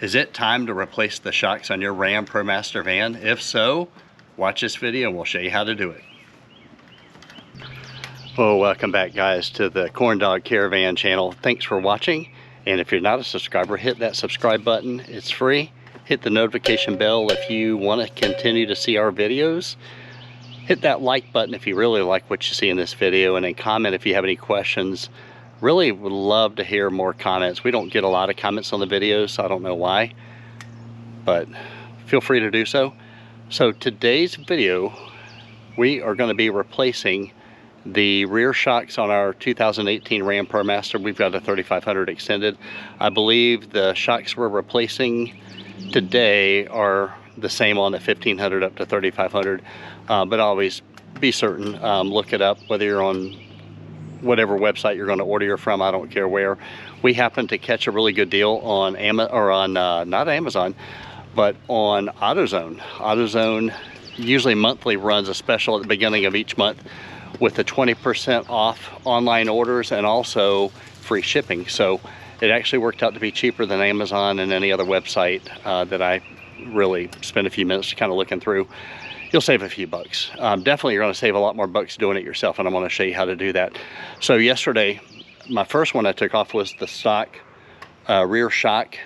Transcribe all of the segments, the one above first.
Is it time to replace the shocks on your Ram Promaster van? If so, watch this video and we'll show you how to do it. Well, welcome back guys to the Corn Dog Caravan channel. Thanks for watching. And if you're not a subscriber, hit that subscribe button. It's free. Hit the notification bell if you want to continue to see our videos. Hit that like button if you really like what you see in this video, and then comment if you have any questions. Really would love to hear more comments. We don't get a lot of comments on the videos, so I don't know why, but feel free to do so. So today's video, we are going to be replacing the rear shocks on our 2018 Ram Promaster. We've got a 3500 extended. I believe the shocks we're replacing today are the same on the 1500 up to 3500, but always be certain, look it up, whether you're on whatever website you're going to order your from. I don't care where. We happen to catch a really good deal on not Amazon, but on AutoZone. AutoZone usually monthly runs a special at the beginning of each month with the 20% off online orders and also free shipping. So it actually worked out to be cheaper than Amazon and any other website that I really spent a few minutes kind of looking through. You'll save a few bucks. Definitely you're going to save a lot more bucks doing it yourself, and I want to show you how to do that. So yesterday, my first one I took off was the stock rear shock.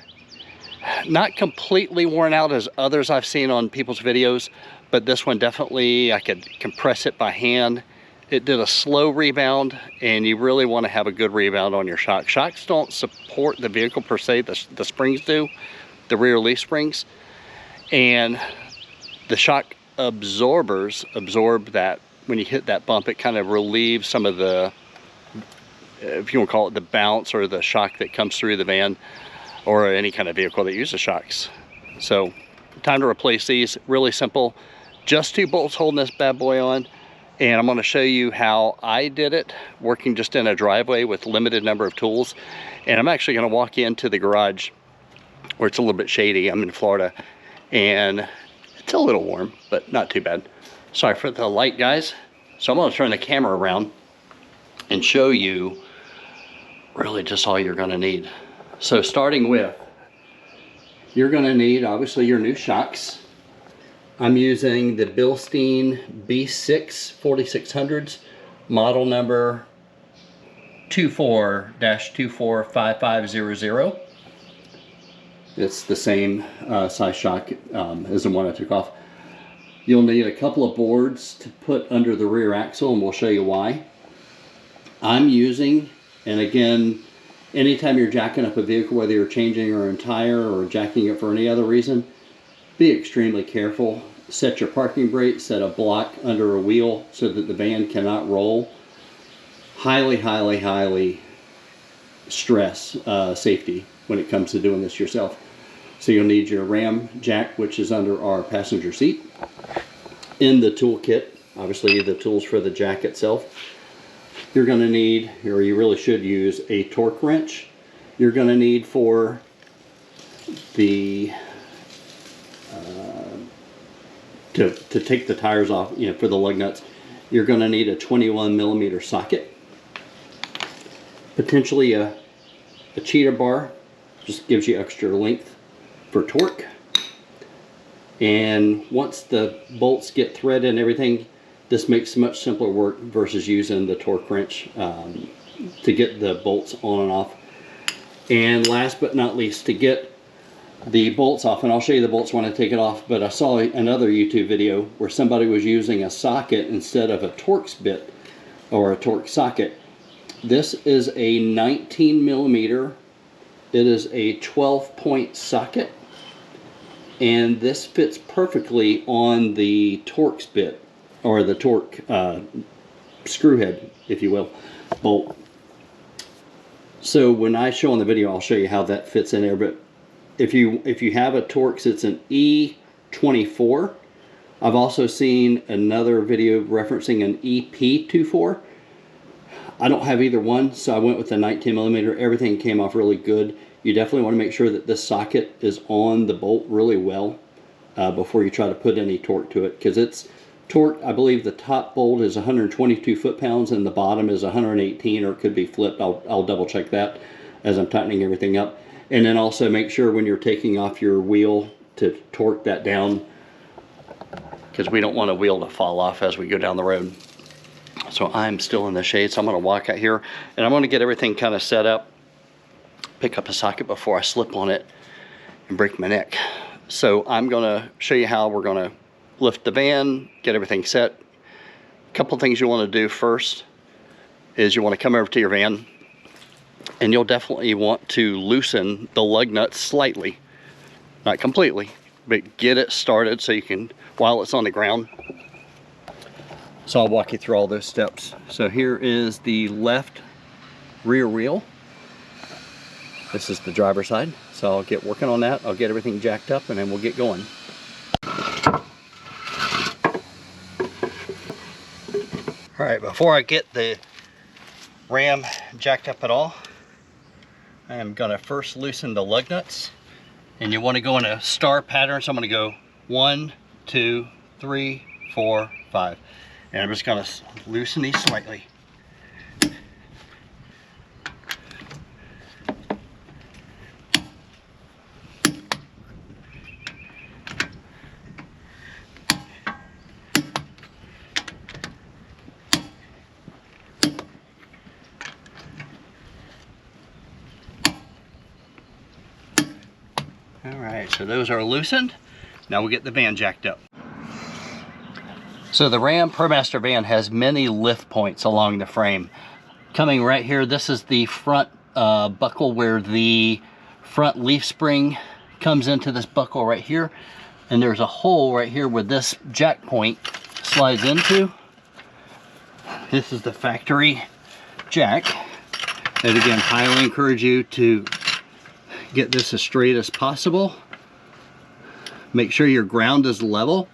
Not completely worn out as others I've seen on people's videos, but this one definitely, I could compress it by hand. It did a slow rebound, and you really want to have a good rebound on your shock. Shocks don't support the vehicle per se, the springs do, the rear leaf springs. And the shock absorbers absorb that. When you hit that bump, it kind of relieves some of the, if you want to call it the bounce or the shock that comes through the van or any kind of vehicle that uses shocks. So time to replace these. Really simple, just 2 bolts holding this bad boy on. And I'm going to show you how I did it, working just in a driveway with limited number of tools. And I'm actually going to walk into the garage where it's a little bit shady. I'm in Florida and it's a little warm, but not too bad. Sorry for the light, guys. So I'm going to turn the camera around and show you really just all you're going to need. So starting with, you're going to need obviously your new shocks. I'm using the Bilstein B6 4600s, model number 24-245500. It's the same size shock as the one I took off. You'll need a couple of boards to put under the rear axle, and we'll show you why. I'm using, and again, anytime you're jacking up a vehicle, whether you're changing or a tire or jacking it for any other reason, be extremely careful. Set your parking brake, set a block under a wheel so that the van cannot roll. Highly, highly, highly stress safety when it comes to doing this yourself. So you'll need your ram jack, which is under our passenger seat. In the toolkit, obviously the tools for the jack itself. You're going to need, or you really should use, a torque wrench. You're going to need for the to take the tires off, you know, for the lug nuts, you're going to need a 21mm socket. Potentially a cheater bar, just gives you extra length for torque. And once the bolts get threaded and everything, this makes much simpler work versus using the torque wrench to get the bolts on and off. And last but not least, to get the bolts off, and I'll show you the bolts when I take it off, but I saw another YouTube video where somebody was using a socket instead of a Torx bit or a Torx socket. This is a 19mm. It is a 12-point socket, and this fits perfectly on the Torx bit, or the Torx screw head, if you will, bolt. So when I show on the video, I'll show you how that fits in there. But if you have a Torx, it's an E24. I've also seen another video referencing an EP24. I don't have either one, so I went with the 19mm. Everything came off really good. You definitely want to make sure that this socket is on the bolt really well before you try to put any torque to it, because it's torque. I believe the top bolt is 122 foot-pounds and the bottom is 118, or it could be flipped. I'll double check that as I'm tightening everything up. And then also make sure when you're taking off your wheel to torque that down, because we don't want a wheel to fall off as we go down the road. So I'm still in the shade, so I'm going to walk out here and I'm going to get everything kind of set up, pick up a socket before I slip on it and break my neck. So I'm going to show you how we're going to lift the van, get everything set. A couple things you want to do first is you want to come over to your van, and you'll definitely want to loosen the lug nuts slightly, not completely, but get it started so you can, while it's on the ground. So I'll walk you through all those steps. So here is the left rear wheel. This is the driver's side. So I'll get working on that. I'll get everything jacked up and then we'll get going. All right, before I get the ram jacked up at all, I am gonna first loosen the lug nuts. And you wanna go in a star pattern. So I'm gonna go 1, 2, 3, 4, 5. And I'm just gonna loosen these slightly. All right, so those are loosened. Now we'll get the van jacked up. So the Ram Promaster van has many lift points along the frame. Coming right here, this is the front buckle where the front leaf spring comes into this buckle right here. And there's a hole right here where this jack point slides into. This is the factory jack. And again, highly encourage you to get this as straight as possible. Make sure your ground is level,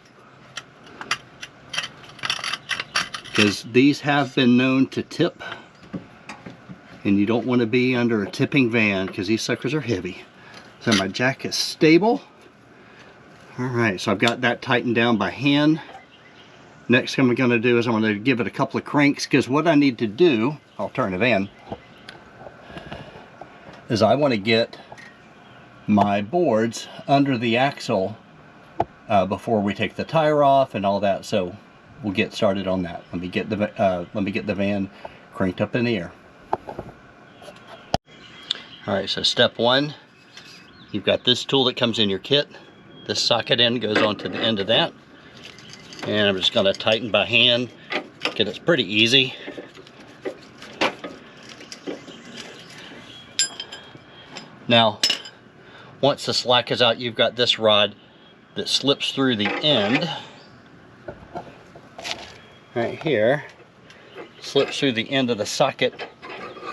because these have been known to tip, and you don't want to be under a tipping van because these suckers are heavy. So my jack is stable. All right, so I've got that tightened down by hand. Next thing I'm going to do is I'm going to give it a couple of cranks, because what I need to do, I'll turn the van, is I want to get my boards under the axle before we take the tire off and all that. So we'll get started on that. Let me get the van cranked up in the air. All right, so step one, you've got this tool that comes in your kit. This socket end goes onto the end of that, and I'm just going to tighten by hand because it's pretty easy. Now, once the slack is out, you've got this rod that slips through the end right here, slips through the end of the socket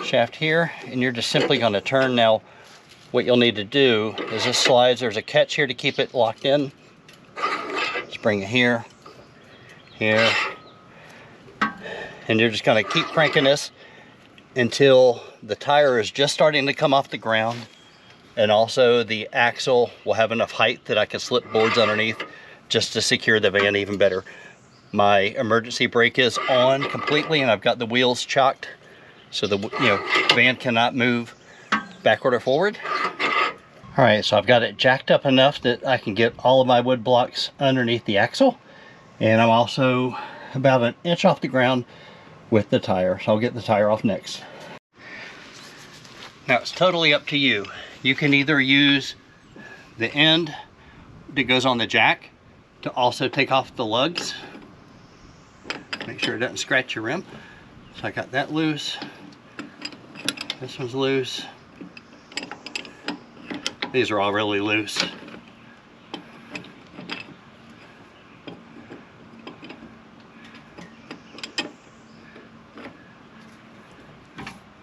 shaft here, and you're just simply going to turn. Now what you'll need to do is this slides, there's a catch here to keep it locked in. Just bring it here, here, and you're just going to keep cranking this until the tire is just starting to come off the ground. And also the axle will have enough height that I can slip boards underneath just to secure the van even better. My emergency brake is on completely, and I've got the wheels chocked so the van cannot move backward or forward. All right, so I've got it jacked up enough that I can get all of my wood blocks underneath the axle, and I'm also about an inch off the ground with the tire. So I'll get the tire off next. Now it's totally up to you. You can either use the end that goes on the jack to also take off the lugs. Make sure it doesn't scratch your rim. So I got that loose. This one's loose. These are all really loose.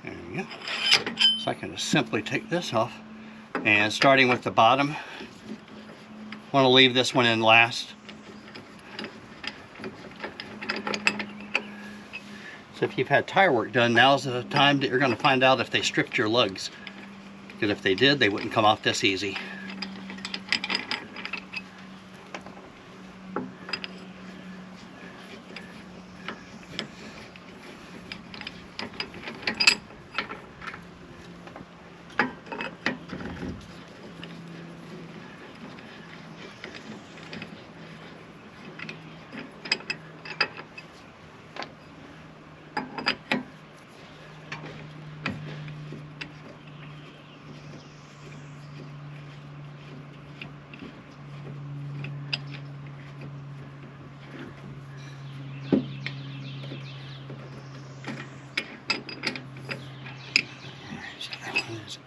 There we go. So I can just simply take this off. And starting with the bottom, I want to leave this one in last. So if you've had tire work done, now's the time that you're going to find out if they stripped your lugs. Because if they did, they wouldn't come off this easy.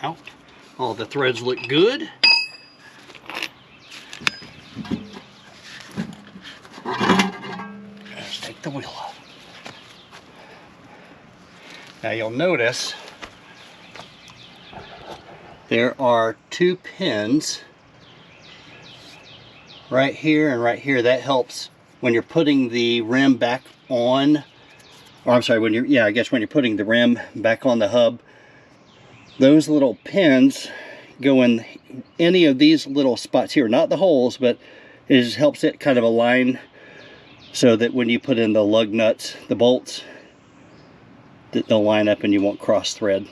out. All the threads look good. Let's take the wheel off. Now you'll notice there are 2 pins right here and right here. That helps when you're putting the rim back on, or I'm sorry, when you're, yeah, I guess when you're putting the rim back on the hub. Those little pins go in any of these little spots here, not the holes, but it just helps it kind of align so that when you put in the lug nuts, the bolts, that they'll line up and you won't cross thread.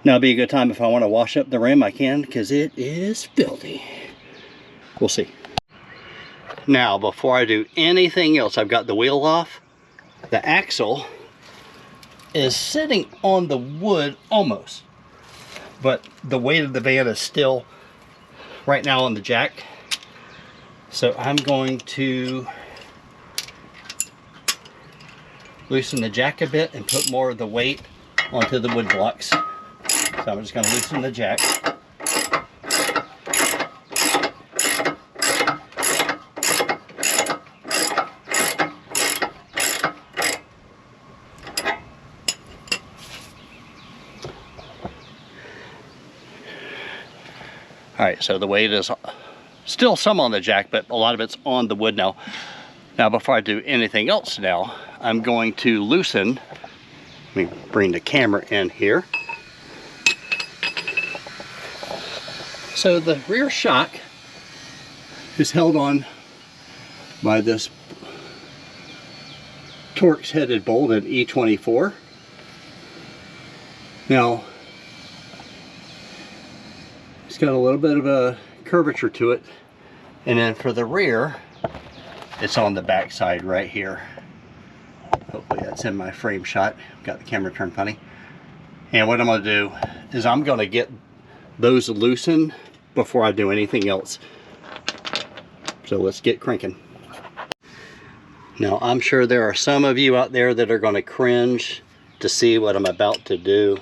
Now it'd be a good time if I want to wash up the rim, I can, because it is filthy. We'll see. Now before I do anything else, I've got the wheel off. The axle is sitting on the wood almost, but the weight of the van is still right now on the jack. So I'm going to loosen the jack a bit and put more of the weight onto the wood blocks. So I'm just going to loosen the jack. Alright, so the weight is still some on the jack, but a lot of it's on the wood now. Now before I do anything else now, I'm going to loosen, let me bring the camera in here. So the rear shock is held on by this Torx headed bolt at E24. Now, it's got a little bit of a curvature to it, and then for the rear it's on the back side right here. Hopefully that's in my frame shot. Got the camera turned funny. And what I'm going to do is I'm going to get those loosened before I do anything else. So let's get cranking. Now I'm sure there are some of you out there that are going to cringe to see what I'm about to do,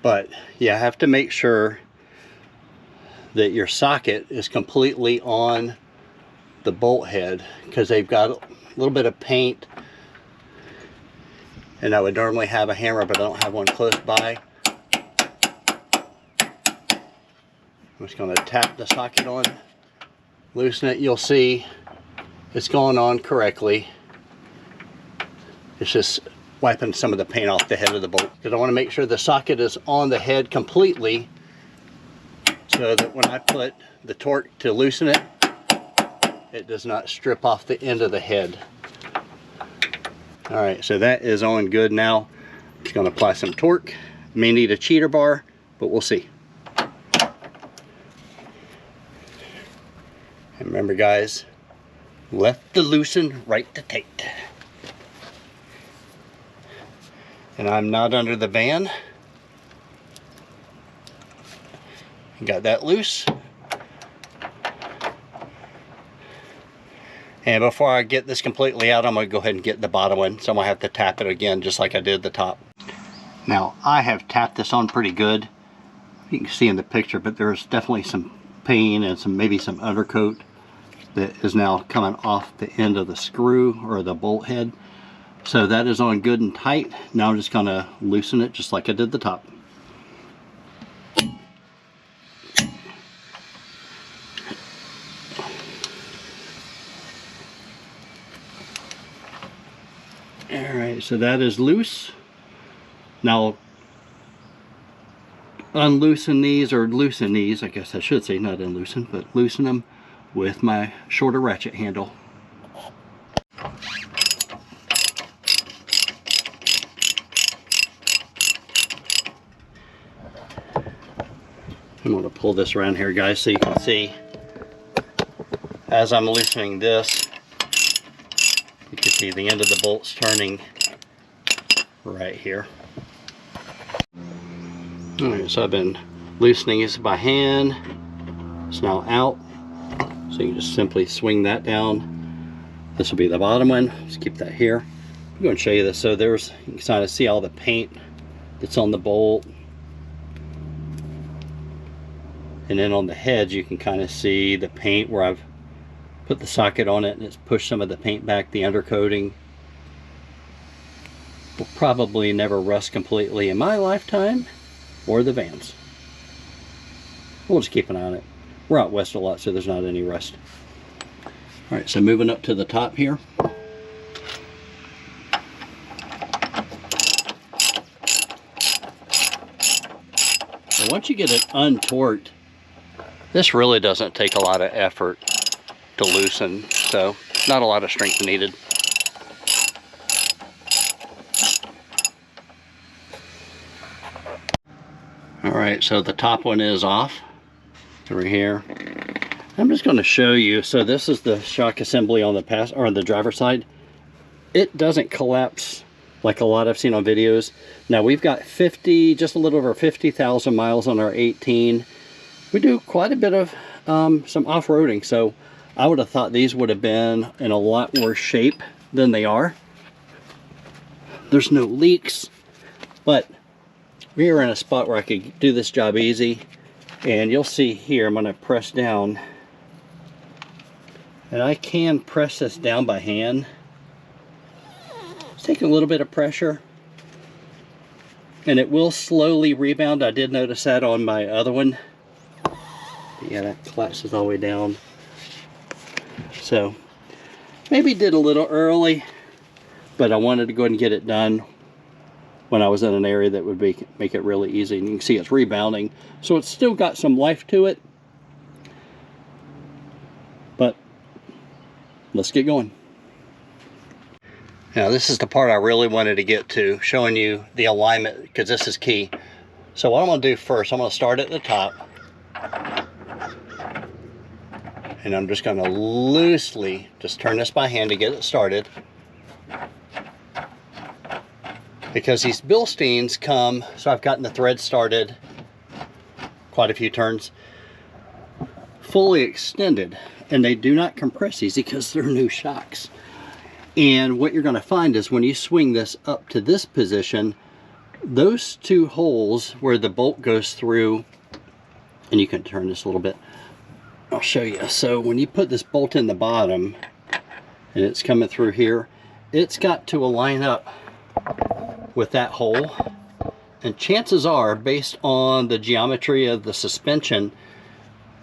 but you have to make sure that your socket is completely on the bolt head, because they've got a little bit of paint, and I would normally have a hammer, but I don't have one close by. I'm just going to tap the socket on, loosen it. You'll see it's going on correctly. It's just wiping some of the paint off the head of the bolt, because I want to make sure the socket is on the head completely, so that when I put the torque to loosen it, it does not strip off the end of the head. Alright, so that is on good now. Just going to apply some torque. May need a cheater bar, but we'll see. And remember guys, left to loosen, right to tight. And I'm not under the van. Got that loose. And before I get this completely out, I'm going to go ahead and get the bottom one. So I'm going to have to tap it again, just like I did the top. Now, I have tapped this on pretty good. You can see in the picture, but there's definitely some paint and maybe some undercoat that is now coming off the end of the screw or the bolt head. So that is on good and tight. Now I'm just going to loosen it just like I did the top. Alright, so that is loose. Now unloosen these, or loosen these, I guess I should say, not unloosen, but loosen them with my shorter ratchet handle. I'm going to pull this around here guys so you can see as I'm loosening this. You can see the end of the bolts turning right here. Alright, so I've been loosening this by hand. It's now out. So you just simply swing that down. This will be the bottom one. Just keep that here. I'm going to show you this. So there's, you can kind of see all the paint that's on the bolt. And then on the heads you can kind of see the paint where I've put the socket on it and it's pushed some of the paint back. The undercoating will probably never rust completely in my lifetime or the van's. We'll just keep an eye on it. We're out west a lot, so there's not any rust. All right, so moving up to the top here. So once you get it untorqued, this really doesn't take a lot of effort to loosen, so not a lot of strength needed. All right, so the top one is off through here. I'm just going to show you. So this is the shock assembly on the driver's side. It doesn't collapse like a lot I've seen on videos. Now we've got just a little over 50,000 miles on our 18. We do quite a bit of some off-roading, so I would have thought these would have been in a lot worse shape than they are. There's no leaks, but we are in a spot where I could do this job easy. And you'll see here, I'm going to press down, and I can press this down by hand. It's taking a little bit of pressure, and it will slowly rebound. I did notice that on my other one. But yeah, that collapses all the way down. So maybe did a little early, but I wanted to go ahead and get it done when I was in an area that would make it really easy. And you can see it's rebounding, so it's still got some life to it. But let's get going. Now this is the part I really wanted to get to, showing you the alignment, because this is key. So what I'm going to do first, I'm going to start at the top, and I'm just going to loosely just turn this by hand to get it started. Because these Bilsteins come, so I've gotten the thread started, quite a few turns, fully extended, and they do not compress easy because they're new shocks. And what you're going to find is when you swing this up to this position, those two holes where the bolt goes through, and you can turn this a little bit, I'll show you. So when you put this bolt in the bottom and it's coming through here, it's got to align up with that hole. And chances are, based on the geometry of the suspension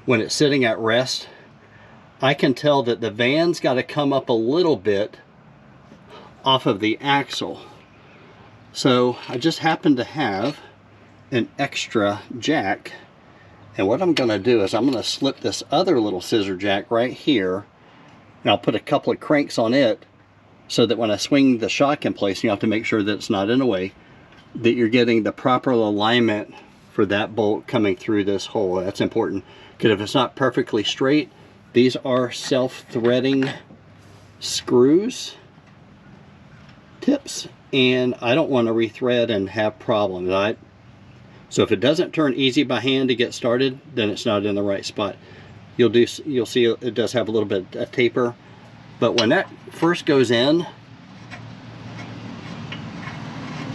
when it's sitting at rest, I can tell that the van's got to come up a little bit off of the axle. So I just happen to have an extra jack, and what I'm going to do is I'm going to slip this other little scissor jack right here, and I'll put a couple of cranks on it so that when I swing the shock in place, you have to make sure that it's not in the way, that you're getting the proper alignment for that bolt coming through this hole. That's important, because if it's not perfectly straight, these are self-threading screws tips, and I don't want to rethread and have problems, right? So if it doesn't turn easy by hand to get started, then it's not in the right spot. You'll see it does have a little bit of taper, but when that first goes in,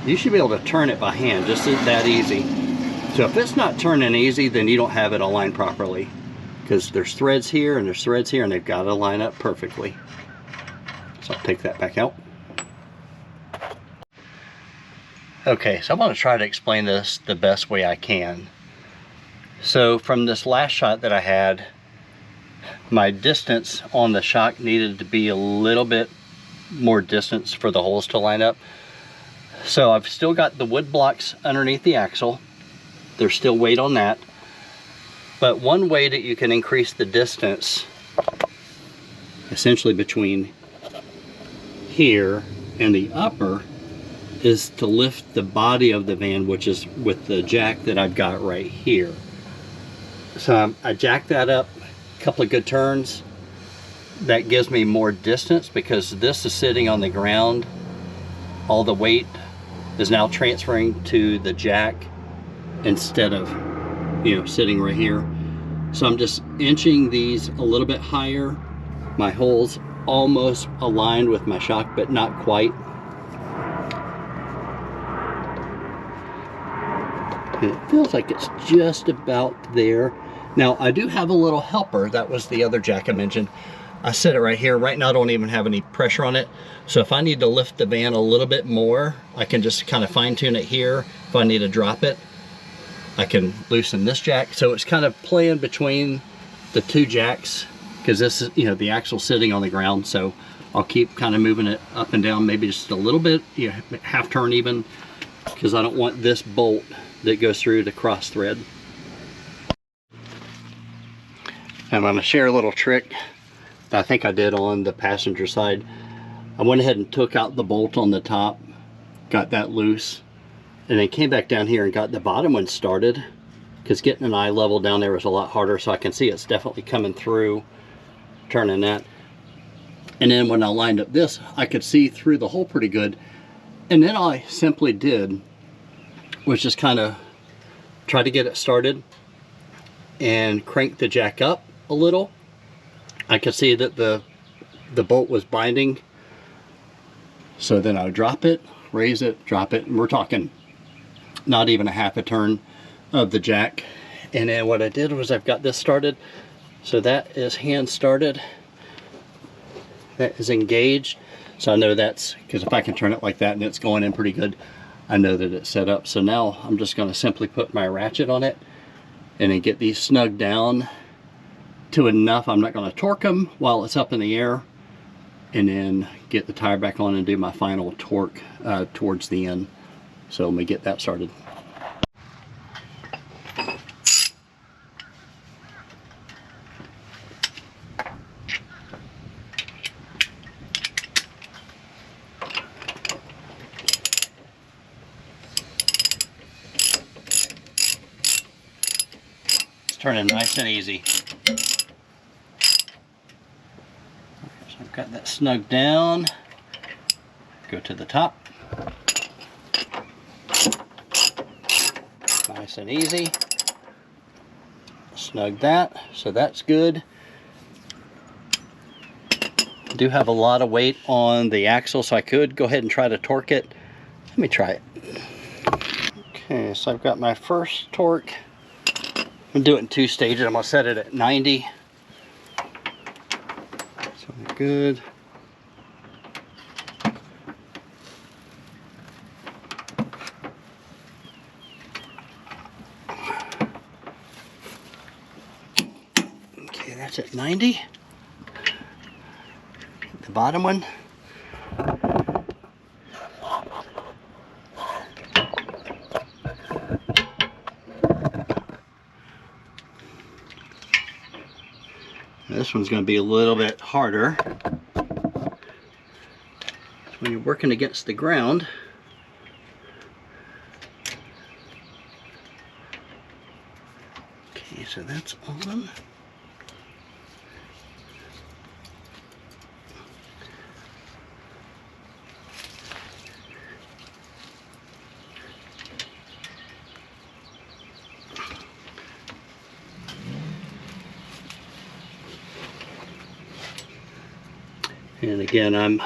you should be able to turn it by hand, just that easy. So if it's not turning easy, then you don't have it aligned properly, because there's threads here and there's threads here, and they've got to line up perfectly. So I'll take that back out. Okay, so I'm going to try to explain this the best way I can. So from this last shot that I had, my distance on the shock needed to be a little bit more distance for the holes to line up. So I've still got the wood blocks underneath the axle. There's still weight on that. But one way that you can increase the distance, essentially between here and the upper, is to lift the body of the van, which is with the jack that I've got right here. So I jack that up a couple of good turns. That gives me more distance, because this is sitting on the ground. All the weight is now transferring to the jack instead of, sitting right here. So I'm just inching these a little bit higher. My holes almost aligned with my shock, but not quite. It feels like it's just about there. Now I do have a little helper. That was the other jack I mentioned. I set it right here. Right now I don't even have any pressure on it. So if I need to lift the van a little bit more, I can just kind of fine tune it here. If I need to drop it, I can loosen this jack. So it's kind of playing between the two jacks, because this is, you know, the axle sitting on the ground. So I'll keep kind of moving it up and down, maybe just a little bit, you know, half turn even, because I don't want this bolt that goes through to cross thread. I'm going to share a little trick that I think I did on the passenger side. I went ahead and took out the bolt on the top, got that loose, and then came back down here and got the bottom one started, because getting an eye level down there was a lot harder. So I can see it's definitely coming through, turning that. And then when I lined up this, I could see through the hole pretty good. And then all I simply did was just kind of try to get it started and crank the jack up a little. I could see that the bolt was binding. So then I would drop it, raise it, drop it, and we're talking not even a half a turn of the jack. And then what I did was I've got this started. So that is hand started. That is engaged. So I know that's, because if I can turn it like that and it's going in pretty good, I know that it's set up. So now I'm just going to simply put my ratchet on it and then get these snugged down to enough. I'm not going to torque them while it's up in the air, and then get the tire back on and do my final torque towards the end. So let me get that started. Turning nice and easy. So I've got that snug down. Go to the top. Nice and easy. Snug that, so that's good. I do have a lot of weight on the axle, so I could go ahead and try to torque it. Let me try it. Okay, so I've got my first torque. I'm going to do it in 2 stages. I'm going to set it at 90. So good. Okay, that's at 90. The bottom one. This one's going to be a little bit harder. When you're working against the ground, okay, so that's on. And again, I'm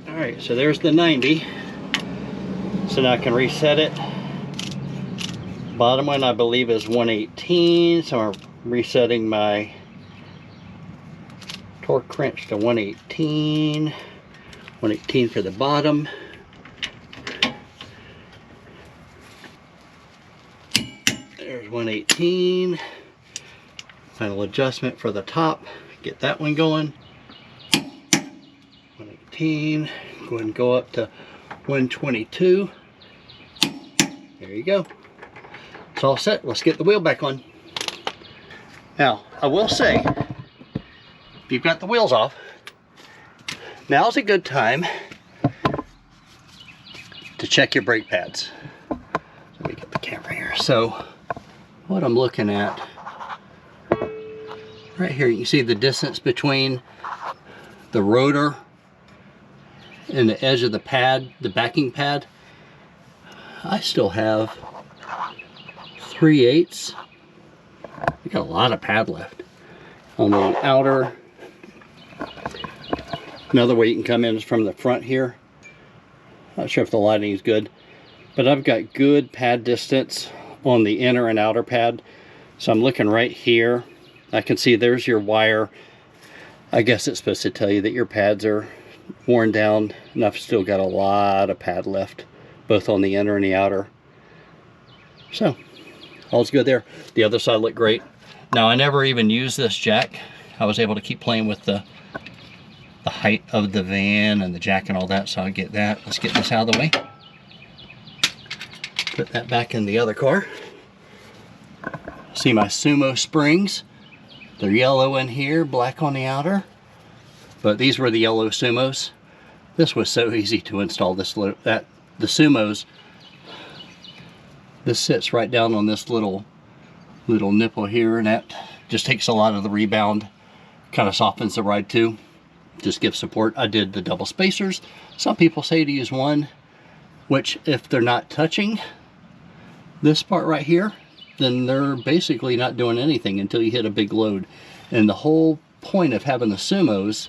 all right, so there's the 90. So now I can reset it. Bottom one I believe is 118, so I'm resetting my torque wrench to 118. 118 for the bottom. There's 118. Final adjustment for the top. Get that one going. 118. Go ahead and go up to 122. There you go. It's all set. Let's get the wheel back on. Now, I will say, if you've got the wheels off, now's a good time to check your brake pads. Let me get the camera here. So, what I'm looking at, right here, you can see the distance between the rotor and the edge of the pad, the backing pad. I still have 3/8. We got a lot of pad left on the outer. Another way you can come in is from the front here. Not sure if the lighting is good, but I've got good pad distance on the inner and outer pad. So I'm looking right here. I can see there's your wire. I guess it's supposed to tell you that your pads are worn down, and I've still got a lot of pad left, both on the inner and the outer. So all's good there. The other side looked great. Now, I never even used this jack. I was able to keep playing with the height of the van and the jack and all that, so I'll get that. Let's get this out of the way. Put that back in the other car. See my Sumo springs. They're yellow in here, black on the outer. But these were the yellow Sumos. This was so easy to install. The Sumos, this sits right down on this little nipple here, and that just takes a lot of the rebound, kind of softens the ride too, just gives support. I did the double spacers. Some people say to use one, which if they're not touching this part right here, then they're basically not doing anything until you hit a big load. And the whole point of having the Sumos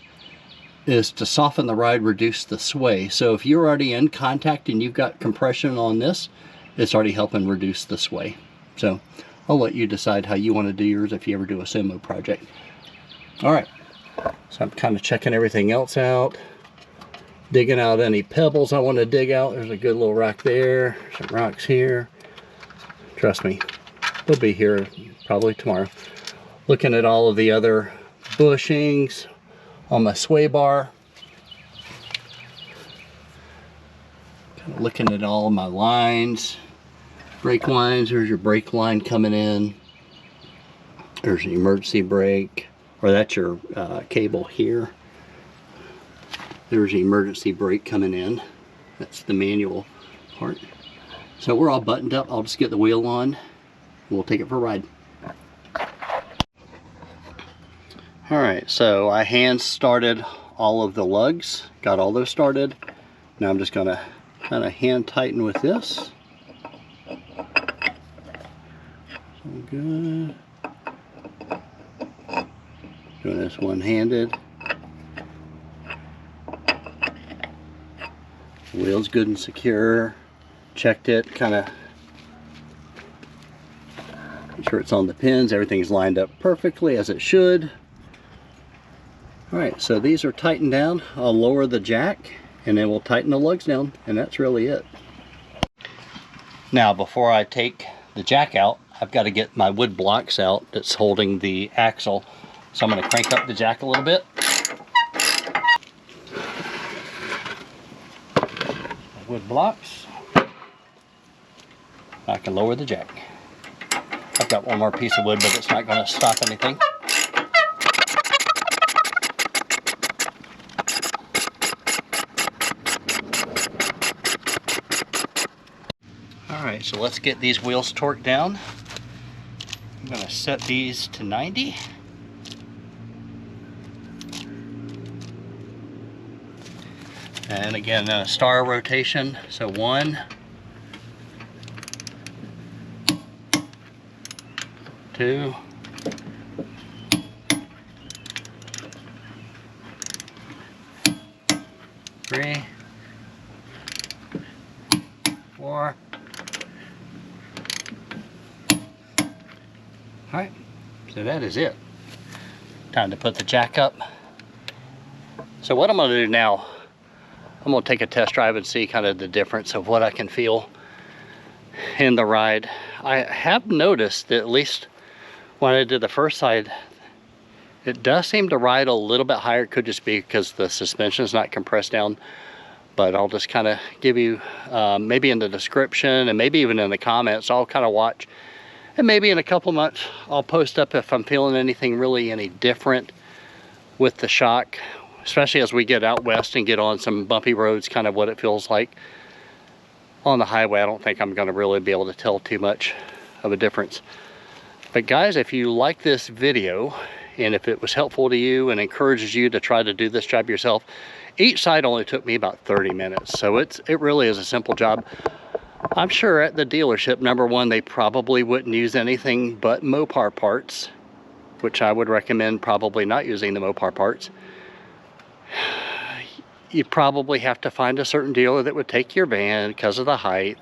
is to soften the ride, reduce the sway. So if you're already in contact and you've got compression on this, it's already helping reduce the sway. So I'll let you decide how you want to do yours if you ever do a Sumo project. All right, so I'm kind of checking everything else out, digging out any pebbles I want to dig out. There's a good little rock there, some rocks here. Trust me, they'll be here probably tomorrow. Looking at all of the other bushings on my sway bar. Kind of looking at all my lines, brake lines. There's your brake line coming in. There's an emergency brake, or that's your cable here. There's the emergency brake coming in. That's the manual part. So we're all buttoned up. I'll just get the wheel on. We'll take it for a ride. All right, so I hand started all of the lugs, got all those started. Now I'm just gonna kind of hand tighten with this. Good. Doing this one-handed. Wheel's good and secure. Checked it, kind of make sure it's on the pins. Everything's lined up perfectly as it should. All right, so these are tightened down. I'll lower the jack and then we'll tighten the lugs down, and that's really it. Now, before I take the jack out, I've got to get my wood blocks out that's holding the axle. So I'm going to crank up the jack a little bit. Wood blocks. I can lower the jack. I've got one more piece of wood, but it's not going to stop anything. Alright, so let's get these wheels torqued down. I'm going to set these to 90. And again, star rotation, so 1, 2, 3, 4. Alright, so that is it. Time to put the jack up. So what I'm going to do now, I'm going to take a test drive and see kind of the difference of what I can feel in the ride. I have noticed that at least when I did the first side, it does seem to ride a little bit higher. It could just be because the suspension is not compressed down. But I'll just kind of give you, maybe in the description and maybe even in the comments, I'll kind of watch. And maybe in a couple of months, I'll post up if I'm feeling anything really any different with the shock, especially as we get out west and get on some bumpy roads, kind of what it feels like. On the highway, I don't think I'm gonna really be able to tell too much of a difference. But guys, if you like this video, and if it was helpful to you and encourages you to try to do this job yourself, each side only took me about 30 minutes. So it really is a simple job. I'm sure at the dealership, number one, they probably wouldn't use anything but MOPAR parts, which I would recommend probably not using the MOPAR parts. you probably have to find a certain dealer that would take your van because of the height.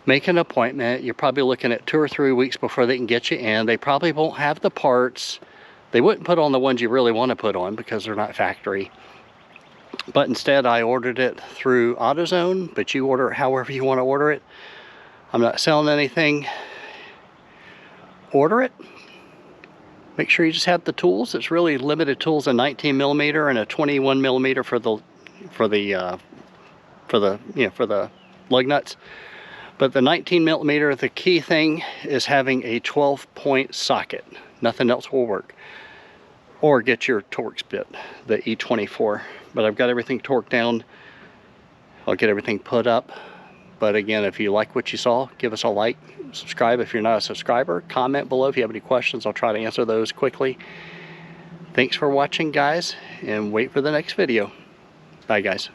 Make an appointment. You're probably looking at 2 or 3 weeks before they can get you in. They probably won't have the parts. They wouldn't put on the ones you really want to put on because they're not factory. But instead I ordered it through AutoZone, but you order it however you want to order it. I'm not selling anything. Order it. Make sure you just have the tools. It's really limited tools, a 19mm and a 21mm for the lug nuts. But the 19mm, the key thing is having a 12-point socket. Nothing else will work. Or get your Torx bit, the E24. But I've got everything torqued down. I'll get everything put up. But again, if you like what you saw, give us a like, subscribe if you're not a subscriber, comment below if you have any questions. I'll try to answer those quickly. Thanks for watching, guys, and wait for the next video. Bye, guys.